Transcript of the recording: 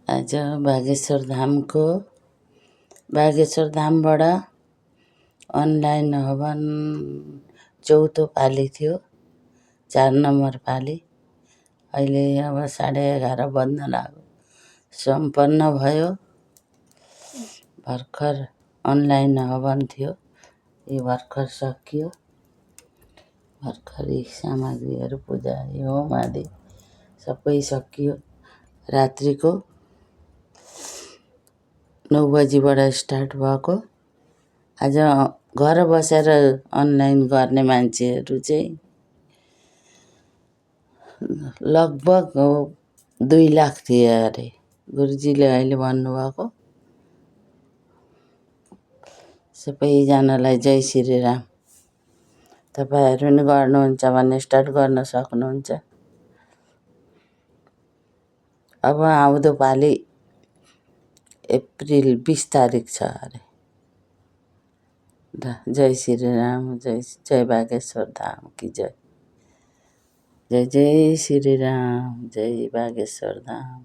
आज बागेश्वर धामबाट अनलाइन हवन चौथो पाली थियो, 4 नम्बर पाली। अहिले अब 11:30 बज्न लाग्यो, सम्पन्न भयो। भर्खर अनलाइन हवन थियो, यो भर्खर सकियो। भर्खर यी सामग्रीहरू पूजा होम आदि सबै सकियो। रात्रिको 9 बजीबाट स्टार्ट भएको। आज घर बसेर अनलाइन गर्ने मान्छेहरू चाहिँ लगभग 2 लाख थिए अरे, गुरुजीले अहिले भन्नुभएको। सबैजनालाई जय श्रीराम। तपाईँहरू पनि गर्नुहुन्छ भने स्टार्ट गर्न सक्नुहुन्छ। अब आउँदो पालि अप्रिल 20 तारिक छ अरे। जय श्रीराम, जय बागेश्वर धाम की जय। जय जय श्रीराम, जय बागेश्वर धाम।